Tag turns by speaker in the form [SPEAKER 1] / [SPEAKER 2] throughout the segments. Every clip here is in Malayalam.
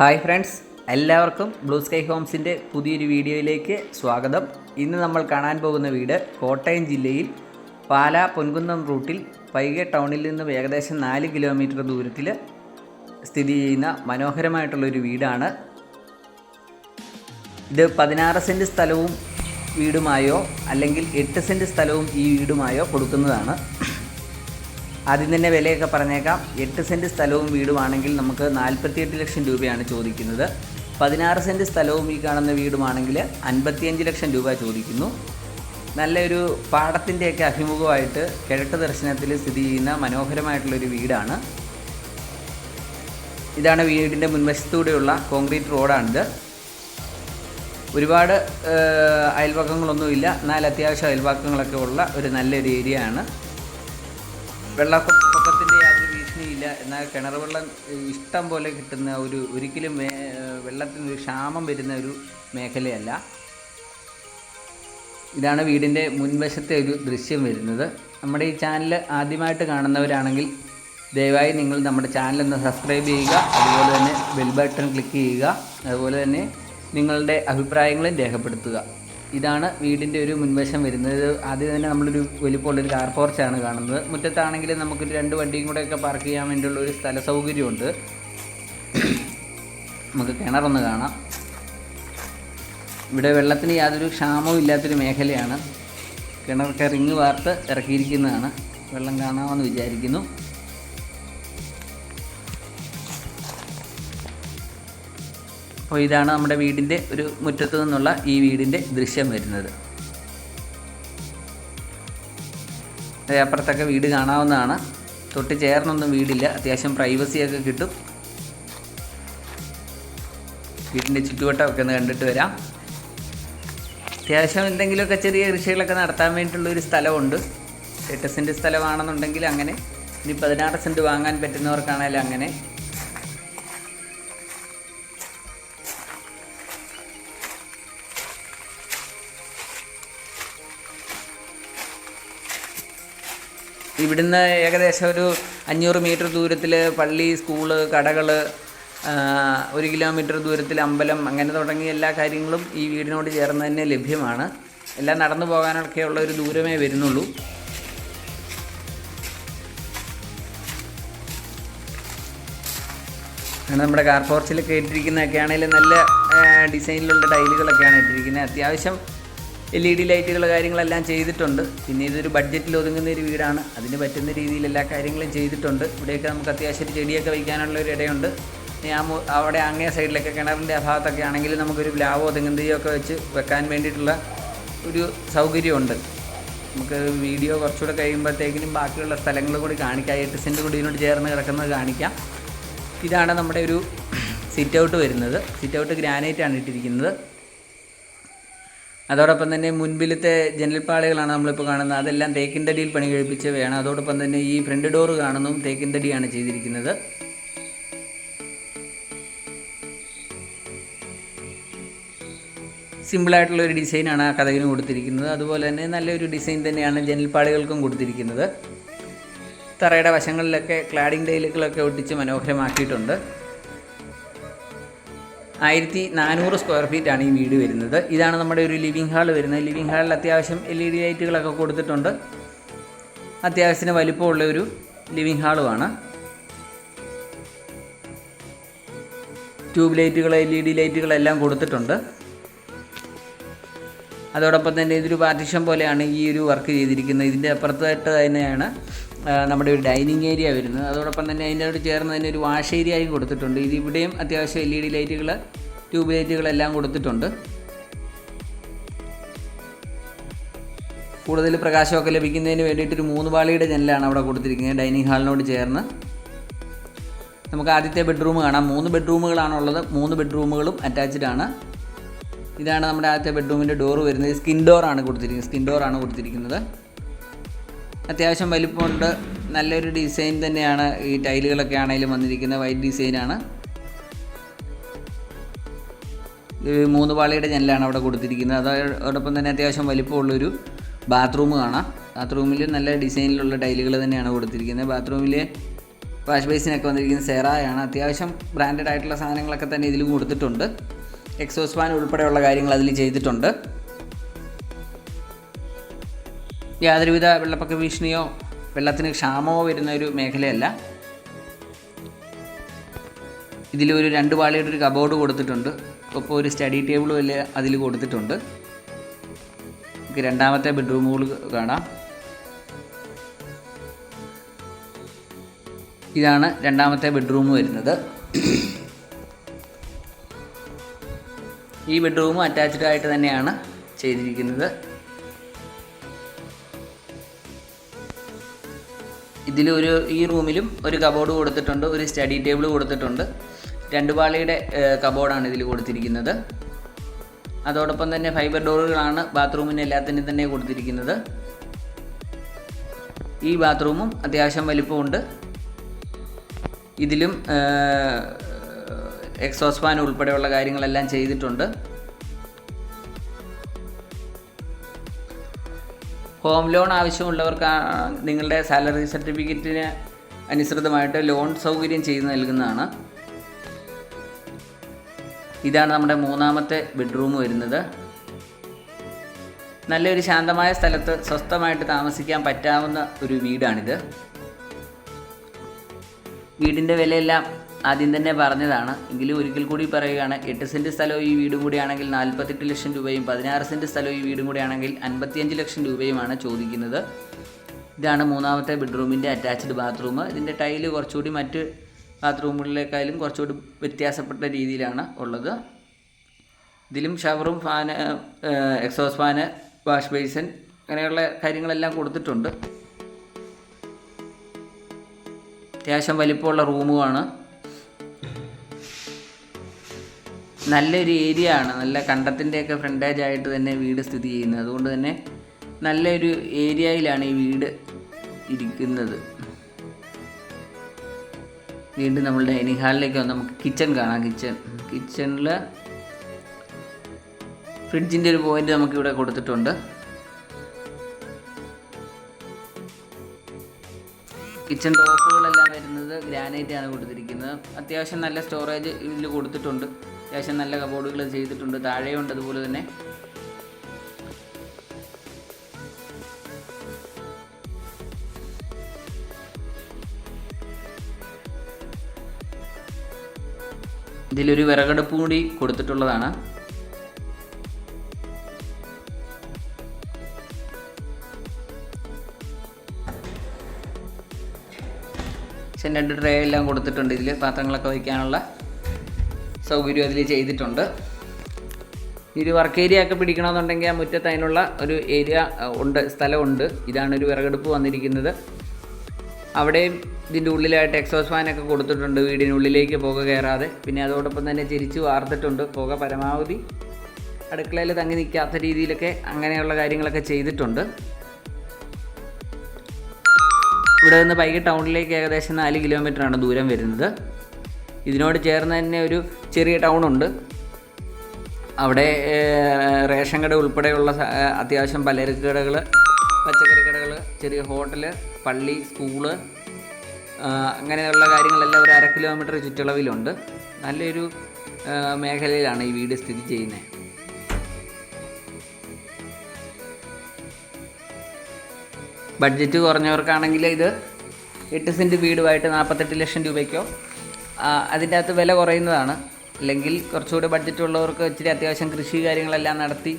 [SPEAKER 1] ഹായ് ഫ്രണ്ട്സ്, എല്ലാവർക്കും ബ്ലൂ സ്കൈ ഹോംസിൻ്റെ പുതിയൊരു വീഡിയോയിലേക്ക് സ്വാഗതം. ഇന്ന് നമ്മൾ കാണാൻ പോകുന്ന വീട് കോട്ടയം ജില്ലയിൽ പാലാ പൊൻകുന്നം റൂട്ടിൽ പൈകെ ടൗണിൽ നിന്നും ഏകദേശം 4 കിലോമീറ്റർ ദൂരത്തിൽ സ്ഥിതി ചെയ്യുന്ന മനോഹരമായിട്ടുള്ളൊരു വീടാണ്. ഇത് 16 സെൻറ്റ് സ്ഥലവും വീടുമായോ അല്ലെങ്കിൽ 8 സെൻറ്റ് സ്ഥലവും ഈ വീടുമായോ കൊടുക്കുന്നതാണ്. ആദ്യം തന്നെ വിലയൊക്കെ പറഞ്ഞേക്കാം. 8 സെൻറ്റ് സ്ഥലവും വീടുമാണെങ്കിൽ നമുക്ക് 48 ലക്ഷം രൂപയാണ് ചോദിക്കുന്നത്. 16 സെൻറ്റ് സ്ഥലവും ഈ കാണുന്ന വീടുമാണെങ്കിൽ 55 ലക്ഷം രൂപ ചോദിക്കുന്നു. നല്ലൊരു പാടത്തിൻ്റെയൊക്കെ അഭിമുഖമായിട്ട് കിഴക്ക് ദർശനത്തിൽ സ്ഥിതി ചെയ്യുന്ന മനോഹരമായിട്ടുള്ളൊരു വീടാണ്. ഇതാണ് വീടിൻ്റെ മുൻവശത്തൂടെയുള്ള കോൺക്രീറ്റ് റോഡാണിത്. ഒരുപാട് അയൽപക്കങ്ങളൊന്നുമില്ല, എന്നാൽ അത്യാവശ്യം അയൽപക്കങ്ങളൊക്കെ ഉള്ള ഒരു നല്ലൊരു ഏരിയ ആണ്. വെള്ളപ്പൊക്കത്തിൻ്റെ യാതൊരു ഭീഷണിയില്ല, എന്നാൽ കിണർ വെള്ളം ഇഷ്ടം പോലെ കിട്ടുന്ന ഒരിക്കലും വെള്ളത്തിന് ക്ഷാമം വരുന്ന ഒരു മേഖലയല്ല. ഇതാണ് വീടിൻ്റെ മുൻവശത്തെ ഒരു ദൃശ്യം വരുന്നത്. നമ്മുടെ ഈ ചാനൽ ആദ്യമായിട്ട് കാണുന്നവരാണെങ്കിൽ ദയവായി നിങ്ങൾ നമ്മുടെ ചാനലൊന്ന് സബ്സ്ക്രൈബ് ചെയ്യുക, അതുപോലെ തന്നെ ബെൽ ബട്ടൺ ക്ലിക്ക് ചെയ്യുക, അതുപോലെ തന്നെ നിങ്ങളുടെ അഭിപ്രായങ്ങളും രേഖപ്പെടുത്തുക. ഇതാണ് വീടിൻ്റെ ഒരു മുൻവശം വരുന്നത്. ആദ്യം തന്നെ നമ്മളൊരു വലിപ്പമുള്ളൊരു കാർ പോർച്ചാണ് കാണുന്നത്. മുറ്റത്താണെങ്കിൽ നമുക്കൊരു 2 വണ്ടിയും കൂടെയൊക്കെ പാർക്ക് ചെയ്യാൻ വേണ്ടിയുള്ള ഒരു സ്ഥല സൗകര്യമുണ്ട്. നമുക്ക് കിണറൊന്ന് കാണാം. ഇവിടെ വെള്ളത്തിന് യാതൊരു ക്ഷാമവും ഇല്ലാത്തൊരു മേഖലയാണ്. കിണറൊക്കെ റിങ് വാർത്ത് ഇറക്കിയിരിക്കുന്നതാണ്. വെള്ളം കാണാമെന്ന് വിചാരിക്കുന്നു. അപ്പോൾ ഇതാണ് നമ്മുടെ വീടിൻ്റെ ഒരു മുറ്റത്ത് നിന്നുള്ള ഈ വീടിൻ്റെ ദൃശ്യം വരുന്നത്. അപ്പുറത്തൊക്കെ വീട് കാണാവുന്നതാണ്. തൊട്ട് ചേർന്നൊന്നും വീടില്ല, അത്യാവശ്യം പ്രൈവസിയൊക്കെ കിട്ടും. വീടിൻ്റെ ചുറ്റുവട്ടമൊക്കെ ഒന്ന് കണ്ടിട്ട് വരാം. അത്യാവശ്യം എന്തെങ്കിലുമൊക്കെ ചെറിയ കൃഷികളൊക്കെ നടത്താൻ വേണ്ടിയിട്ടുള്ളൊരു സ്ഥലമുണ്ട്. 8 സെൻറ്റ് സ്ഥലമാണെന്നുണ്ടെങ്കിൽ അങ്ങനെ, ഇനി 16 സെൻറ്റ് വാങ്ങാൻ പറ്റുന്നവർക്കാണെങ്കിലും അങ്ങനെ. ഇവിടുന്ന് ഏകദേശം ഒരു 500 മീറ്റർ ദൂരത്തിൽ പള്ളി, സ്കൂള്, കടകൾ, 1 കിലോമീറ്റർ ദൂരത്തിൽ അമ്പലം, അങ്ങനെ തുടങ്ങിയ എല്ലാ കാര്യങ്ങളും ഈ വീടിനോട് ചേർന്ന് തന്നെ ലഭ്യമാണ്. എല്ലാം നടന്നു പോകാനൊക്കെയുള്ള ഒരു ദൂരമേ വരുന്നുള്ളൂ. അങ്ങനെ നമ്മുടെ കാർ പോർച്ചിലൊക്കെ ഇട്ടിരിക്കുന്നതൊക്കെ ആണെങ്കിലും നല്ല ഡിസൈനിലുള്ള ടൈലുകളൊക്കെയാണ് ഇട്ടിരിക്കുന്നത്. അത്യാവശ്യം LED ലൈറ്റുകൾ കാര്യങ്ങളെല്ലാം ചെയ്തിട്ടുണ്ട്. പിന്നെ ഇതൊരു ബഡ്ജറ്റിൽ ഒതുങ്ങുന്ന ഒരു വീടാണ്. അതിന് പറ്റുന്ന രീതിയിൽ എല്ലാ കാര്യങ്ങളും ചെയ്തിട്ടുണ്ട്. ഇവിടെയൊക്കെ നമുക്ക് അത്യാവശ്യം ചെടിയൊക്കെ വയ്ക്കാനുള്ള ഒരു ഇടയുണ്ട്. അവിടെ അങ്ങേ സൈഡിലൊക്കെ കിണറിൻ്റെ ഭാഗത്തൊക്കെ ആണെങ്കിൽ നമുക്കൊരു പ്ലാവോ തെങ്ങുന്തൈയോ ഒക്കെ വെച്ച് വെക്കാൻ വേണ്ടിയിട്ടുള്ള ഒരു സൗകര്യമുണ്ട്. നമുക്ക് വീഡിയോ കുറച്ചുകൂടെ കഴിയുമ്പോഴത്തേക്കിനും ബാക്കിയുള്ള സ്ഥലങ്ങൾ കൂടി കാണിക്കാം. 8 സെൻറ്റ് കൂടി ഇതിനോട് ചേർന്ന് കിടക്കുന്നത് കാണിക്കാം. ഇതാണ് നമ്മുടെ ഒരു സിറ്റ് ഔട്ട് വരുന്നത്. സിറ്റ് ഔട്ട് ഗ്രാനൈറ്റാണ് ഇട്ടിരിക്കുന്നത്. അതോടൊപ്പം തന്നെ മുൻപിലത്തെ ജനൽപ്പാളികളാണ് നമ്മളിപ്പോൾ കാണുന്നത്. അതെല്ലാം തേക്കിൻ തടിയിൽ പണി കഴിപ്പിച്ചവയാണ്. അതോടൊപ്പം തന്നെ ഈ ഫ്രണ്ട് ഡോറ് കാണുന്നതും തേക്കിൻ തടിയാണ് ചെയ്തിരിക്കുന്നത്. സിമ്പിളായിട്ടുള്ളൊരു ഡിസൈനാണ് ആ കതകിന് കൊടുത്തിരിക്കുന്നത്. അതുപോലെ തന്നെ നല്ലൊരു ഡിസൈൻ തന്നെയാണ് ജനൽപ്പാളികൾക്കും കൊടുത്തിരിക്കുന്നത്. തറയുടെ വശങ്ങളിലൊക്കെ ക്ലാഡിംഗ് ടൈലുകളൊക്കെ ഒട്ടിച്ച് മനോഹരമാക്കിയിട്ടുണ്ട്. 1400 സ്ക്വയർ ഫീറ്റാണ് ഈ വീട് വരുന്നത്. ഇതാണ് നമ്മുടെ ഒരു ലിവിങ് ഹാൾ വരുന്നത്. ലിവിങ് ഹാളിൽ അത്യാവശ്യം LED ലൈറ്റുകളൊക്കെ കൊടുത്തിട്ടുണ്ട്. അത്യാവശ്യത്തിന് വലിപ്പമുള്ള ഒരു ലിവിങ് ഹാളുമാണ്. ട്യൂബ് ലൈറ്റുകൾ, LED ലൈറ്റുകളെല്ലാം കൊടുത്തിട്ടുണ്ട്. അതോടൊപ്പം തന്നെ ഇതൊരു പാർട്ടീഷൻ പോലെയാണ് ഈ ഒരു വർക്ക് ചെയ്തിരിക്കുന്നത്. ഇതിൻ്റെ അപ്പുറത്തായിട്ട് തന്നെയാണ് നമ്മുടെ ഒരു ഡൈനിങ് ഏരിയ വരുന്നത്. അതോടൊപ്പം തന്നെ അതിനോട് ചേർന്ന് തന്നെ ഒരു വാഷ് ഏരിയയും കൊടുത്തിട്ടുണ്ട്. ഇവിടെയും അത്യാവശ്യം LED ലൈറ്റുകൾ, ട്യൂബ് ലൈറ്റുകളെല്ലാം കൊടുത്തിട്ടുണ്ട്. കൂടുതൽ പ്രകാശമൊക്കെ ലഭിക്കുന്നതിന് വേണ്ടിയിട്ടൊരു 3 പാളിയുടെ ജനലാണ് അവിടെ കൊടുത്തിരിക്കുന്നത് ഡൈനിങ് ഹാളിനോട് ചേർന്ന്. നമുക്ക് ആദ്യത്തെ ബെഡ്റൂം കാണാം. 3 ബെഡ്റൂമുകളാണുള്ളത്. 3 ബെഡ്റൂമുകളും അറ്റാച്ച്ഡ് ആണ്. ഇതാണ് നമ്മുടെ ആദ്യത്തെ ബെഡ്റൂമിൻ്റെ ഡോറ് വരുന്നത്. സ്കിൻ ഡോറാണ് കൊടുത്തിരിക്കുന്നത്. അത്യാവശ്യം വലിപ്പമുണ്ട്. നല്ലൊരു ഡിസൈൻ തന്നെയാണ്. ഈ ടൈലുകളൊക്കെ ആണെങ്കിലും വന്നിരിക്കുന്നത് വൈറ്റ് ഡിസൈനാണ്. 3 പാളിയുടെ ജനലാണ് അവിടെ കൊടുത്തിരിക്കുന്നത്. അതോടൊപ്പം തന്നെ അത്യാവശ്യം വലിപ്പമുള്ളൊരു ബാത്റൂം കാണാം. ബാത്റൂമിൽ നല്ല ഡിസൈനിലുള്ള ടൈലുകൾ തന്നെയാണ് കൊടുത്തിരിക്കുന്നത്. ബാത്റൂമിൽ വാഷ് ബേസിനൊക്കെ വന്നിരിക്കുന്നത് സെറായാണ്. അത്യാവശ്യം ബ്രാൻഡഡ് ആയിട്ടുള്ള സാധനങ്ങളൊക്കെ തന്നെ ഇതിൽ കൊടുത്തിട്ടുണ്ട്. എക്സോസ് ഫാൻ ഉൾപ്പെടെയുള്ള കാര്യങ്ങൾ അതിൽ ചെയ്തിട്ടുണ്ട്. യാതൊരുവിധ വെള്ളപ്പൊക്ക ഭീഷണിയോ വെള്ളത്തിന് ക്ഷാമമോ വരുന്ന ഒരു മേഖലയല്ല. ഇതിലൊരു 2 പാളിയുടെ ഒരു കബോർഡ് കൊടുത്തിട്ടുണ്ട്. ഒപ്പം ഒരു സ്റ്റഡി ടേബിളും അതിൽ കൊടുത്തിട്ടുണ്ട്. നമുക്ക് രണ്ടാമത്തെ ബെഡ്റൂമുകൾ കാണാം. ഇതാണ് രണ്ടാമത്തെ ബെഡ്റൂം വരുന്നത്. ഈ ബെഡ്റൂമും അറ്റാച്ച്ഡ് ആയിട്ട് തന്നെയാണ് ചെയ്തിരിക്കുന്നത്. ഈ റൂമിലും ഒരു കബോർഡ് കൊടുത്തിട്ടുണ്ട്, ഒരു സ്റ്റഡി ടേബിൾ കൊടുത്തിട്ടുണ്ട്. 2 പാളിയുടെ കബോർഡാണ് ഇതിൽ കൊടുത്തിരിക്കുന്നത്. അതോടൊപ്പം തന്നെ ഫൈബർ ഡോറുകളാണ് ബാത്റൂമിന് എല്ലാത്തിനും തന്നെ കൊടുത്തിരിക്കുന്നത്. ഈ ബാത്റൂമും അത്യാവശ്യം വലിപ്പമുണ്ട്. ഇതിലും എക്സോസ് ഫാൻ ഉൾപ്പെടെയുള്ള കാര്യങ്ങളെല്ലാം ചെയ്തിട്ടുണ്ട്. ഹോം ലോൺ ആവശ്യമുള്ളവർക്ക് നിങ്ങളുടെ സാലറി സർട്ടിഫിക്കറ്റിന് അനുസൃതമായിട്ട് ലോൺ സൗകര്യം ചെയ്തു നൽകുന്നതാണ്. ഇതാണ് നമ്മുടെ മൂന്നാമത്തെ ബെഡ്റൂം വരുന്നത്. നല്ലൊരു ശാന്തമായ സ്ഥലത്ത് സ്വസ്ഥമായിട്ട് താമസിക്കാൻ പറ്റാവുന്ന ഒരു വീടാണിത്. വീടിൻ്റെ വിലയെല്ലാം ആദ്യം തന്നെ പറഞ്ഞതാണ്. എങ്കിലും ഒരിക്കൽ കൂടി പറയുകയാണ്, 8 സെൻറ്റ് സ്ഥലവും ഈ വീടും കൂടിയാണെങ്കിൽ 48 ലക്ഷം രൂപയും 16 സെൻറ്റ് സ്ഥലവും ഈ വീടും കൂടിയാണെങ്കിൽ 55 ലക്ഷം രൂപയുമാണ് ചോദിക്കുന്നത്. ഇതാണ് മൂന്നാമത്തെ ബെഡ്റൂമിൻ്റെ അറ്റാച്ച്ഡ് ബാത്റൂം. ഇതിൻ്റെ ടൈല് കുറച്ചുകൂടി മറ്റ് ബാത്റൂമുകളിലേക്കാളും കുറച്ചുകൂടി വ്യത്യാസപ്പെട്ട രീതിയിലാണ് ഉള്ളത്. ഇതിലും ഷവറും fan, exhaust fan, wash basin അങ്ങനെയുള്ള കാര്യങ്ങളെല്ലാം കൊടുത്തിട്ടുണ്ട്. അത്യാവശ്യം വലിപ്പമുള്ള റൂമുമാണ്. നല്ലൊരു ഏരിയ ആണ്. നല്ല കണ്ടത്തിൻ്റെയൊക്കെ ഫ്രണ്ടേജ് ആയിട്ട് തന്നെ വീട് സ്ഥിതി ചെയ്യുന്നത്. അതുകൊണ്ട് തന്നെ നല്ലൊരു ഏരിയയിലാണ് ഈ വീട് ഇരിക്കുന്നത്. വീണ്ടും നമ്മൾ ഡൈനിങ് ഹാളിലേക്ക് വന്ന് നമുക്ക് കിച്ചൺ കാണാം. കിച്ചണിൽ ഫ്രിഡ്ജിൻ്റെ ഒരു പോയിൻ്റ് നമുക്കിവിടെ കൊടുത്തിട്ടുണ്ട്. കിച്ചൺ ടോപ്പുകളെല്ലാം വരുന്നത് ഗ്രാനൈറ്റാണ് കൊടുത്തിരിക്കുന്നത്. അത്യാവശ്യം നല്ല സ്റ്റോറേജ് ഇതിൽ കൊടുത്തിട്ടുണ്ട്. അത്യാവശ്യം നല്ല കബോർഡുകൾ ചെയ്തിട്ടുണ്ട്. താഴെയുണ്ട് അതുപോലെ തന്നെ. ഇതിലൊരു വിറകടുപ്പ് കൂടി കൊടുത്തിട്ടുള്ളതാണ്. പക്ഷേ 2 ട്രേ എല്ലാം കൊടുത്തിട്ടുണ്ട്. ഇതിൽ പാത്രങ്ങളൊക്കെ വയ്ക്കാനുള്ള സൗകര്യം അതിൽ ചെയ്തിട്ടുണ്ട്. ഒരു വർക്ക് ഏരിയ ഒക്കെ പിടിക്കണമെന്നുണ്ടെങ്കിൽ ആ മുറ്റത്ത് അതിനുള്ള ഒരു ഏരിയ ഉണ്ട്, സ്ഥലമുണ്ട്. ഇതാണ് ഒരു വിറകടുപ്പ് വന്നിരിക്കുന്നത്. അവിടെയും ഇതിൻ്റെ ഉള്ളിലായിട്ട് എക്സോസ് ഫാനൊക്കെ കൊടുത്തിട്ടുണ്ട്, വീടിനുള്ളിലേക്ക് പുക കയറാതെ. പിന്നെ അതോടൊപ്പം തന്നെ ചിരിച്ച് വാർത്തിട്ടുണ്ട്. പുക പരമാവധി അടുക്കളയിൽ തങ്ങി നിൽക്കാത്ത രീതിയിലൊക്കെ അങ്ങനെയുള്ള കാര്യങ്ങളൊക്കെ ചെയ്തിട്ടുണ്ട്. ഇവിടെ നിന്ന് പൈകി ടൗണിലേക്ക് ഏകദേശം 4 കിലോമീറ്ററാണ് ദൂരം വരുന്നത്. ഇതിനോട് ചേർന്ന് തന്നെ ഒരു ചെറിയ ടൗണുണ്ട്. അവിടെ റേഷൻ കട ഉൾപ്പെടെയുള്ള അത്യാവശ്യം പലചരക്ക് കടകൾ, പച്ചക്കറി കടകൾ, ചെറിയ ഹോട്ടൽ, പള്ളി, സ്കൂള് അങ്ങനെയുള്ള കാര്യങ്ങളെല്ലാം ഒരു 1/2 കിലോമീറ്റർ ചുറ്റളവിലുണ്ട്. നല്ലൊരു മേഖലയിലാണ് ഈ വീട് സ്ഥിതി ചെയ്യുന്നത്. ബഡ്ജറ്റ് കുറഞ്ഞവർക്കാണെങ്കിൽ ഇത് 8 സെൻറ്റ് വീടുമായിട്ട് 48 ലക്ഷം രൂപയ്ക്കോ അതിൻ്റെ അകത്ത് വില കുറയുന്നതാണ്. അല്ലെങ്കിൽ കുറച്ചുകൂടി ബഡ്ജറ്റ് ഉള്ളവർക്ക് ഇച്ചിരി അത്യാവശ്യം കൃഷി കാര്യങ്ങളെല്ലാം നടത്തി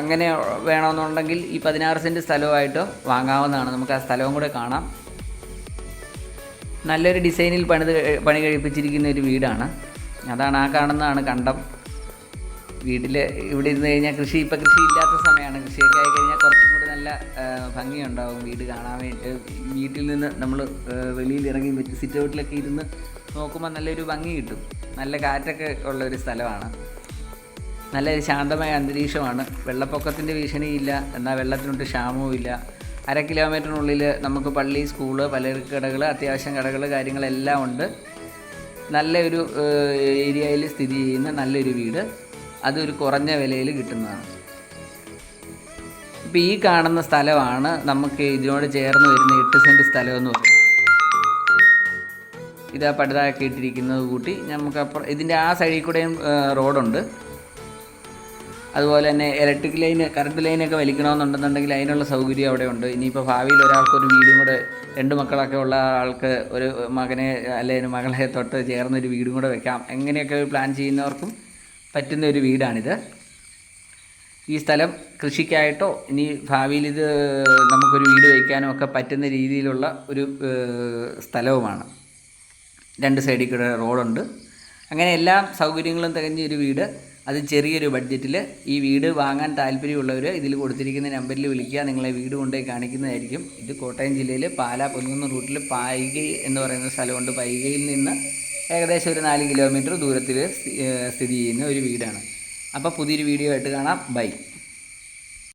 [SPEAKER 1] അങ്ങനെ വേണമെന്നുണ്ടെങ്കിൽ ഈ 16 സെൻറ്റ് സ്ഥലമായിട്ട് വാങ്ങാവുന്നതാണ്. നമുക്ക് ആ സ്ഥലവും കൂടെ കാണാം. നല്ലൊരു ഡിസൈനിൽ പണി കഴിപ്പിച്ചിരിക്കുന്ന ഒരു വീടാണ്. അതാണ് ആ കാണുന്നതാണ് കണ്ടം. വീട്ടിൽ ഇവിടെ ഇരുന്ന് കഴിഞ്ഞാൽ കൃഷി ഇല്ലാത്ത സമയമാണ്. കൃഷിയൊക്കെ ആയി കഴിഞ്ഞാൽ കുറച്ചും കൂടി നല്ല ഭംഗിയുണ്ടാവും വീട് കാണാൻ വേണ്ടി. വീട്ടിൽ നിന്ന് നമ്മൾ വെളിയിൽ ഇറങ്ങി സിറ്റ് ഔട്ടിലൊക്കെ ഇരുന്ന് നോക്കുമ്പോൾ നല്ലൊരു ഭംഗി കിട്ടും. നല്ല കാറ്റൊക്കെ ഉള്ളൊരു സ്ഥലമാണ്. നല്ലൊരു ശാന്തമായ അന്തരീക്ഷമാണ്. വെള്ളപ്പൊക്കത്തിൻ്റെ ഭീഷണിയില്ല, എന്നാൽ വെള്ളത്തിനൊട്ട് ക്ഷാമവും ഇല്ല. 1/2 കിലോമീറ്ററിനുള്ളിൽ നമുക്ക് പള്ളി, സ്കൂള്, പലചരക്ക് കടകൾ, അത്യാവശ്യം കടകൾ കാര്യങ്ങളെല്ലാം ഉണ്ട്. നല്ലൊരു ഏരിയയിൽ സ്ഥിതി ചെയ്യുന്ന നല്ലൊരു വീട്. അതൊരു കുറഞ്ഞ വിലയിൽ കിട്ടുന്നതാണ്. ഇപ്പോൾ ഈ കാണുന്ന സ്ഥലമാണ് നമുക്ക് ഇതിനോട് ചേർന്ന് വരുന്ന 8 സെൻറ്റ് സ്ഥലമെന്ന് പറയുന്നത്. ഇതാ പടുതാക്കി ഇട്ടിരിക്കുന്നത് കൂട്ടി നമുക്ക് അപ്പുറം ഇതിൻ്റെ ആ സൈഡിൽ കൂടെയും റോഡുണ്ട്. അതുപോലെ തന്നെ ഇലക്ട്രിക് ലൈൻ, കറണ്ട് ലൈനൊക്കെ വലിക്കണമെന്നുണ്ടെന്നുണ്ടെങ്കിൽ അതിനുള്ള സൗകര്യം അവിടെ ഉണ്ട്. ഇനിയിപ്പോൾ ഭാവിയിൽ ഒരാൾക്കൊരു വീടും കൂടെ, 2 മക്കളൊക്കെ ഉള്ള ആൾക്ക് ഒരു മകനെ അല്ലെങ്കിൽ മകളെ തൊട്ട് ചേർന്നൊരു വീടും കൂടെ വെക്കാം, എങ്ങനെയൊക്കെ പ്ലാൻ ചെയ്യുന്നവർക്കും പറ്റുന്ന ഒരു വീടാണിത്. ഈ സ്ഥലം കൃഷിക്കായിട്ടോ ഇനി ഭാവിയിൽ ഇത് നമുക്കൊരു വീട് വയ്ക്കാനോ ഒക്കെ പറ്റുന്ന രീതിയിലുള്ള ഒരു സ്ഥലവുമാണ്. 2 സൈഡിൽ കൂടെ റോഡുണ്ട്. അങ്ങനെ എല്ലാ സൗകര്യങ്ങളും തികഞ്ഞൊരു വീട്. അത് ചെറിയൊരു ബഡ്ജറ്റിൽ. ഈ വീട് വാങ്ങാൻ താല്പര്യമുള്ളവർ ഇതിൽ കൊടുത്തിരിക്കുന്ന നമ്പറിൽ വിളിക്കുക, നിങ്ങളെ വീട് കൊണ്ടുപോയി കാണിക്കുന്നതായിരിക്കും. ഇത് കോട്ടയം ജില്ലയിൽ പാലാ പൊൻകുന്ന് റൂട്ടിൽ പായികൈ എന്ന് പറയുന്ന സ്ഥലമുണ്ട്. പായികയിൽ നിന്ന് ഏകദേശം ഒരു 4 കിലോമീറ്റർ ദൂരത്തിൽ സ്ഥിതി ചെയ്യുന്ന ഒരു വീടാണ്. അപ്പോൾ പുതിയൊരു വീഡിയോ ആയിട്ട് കാണാം. ബൈ.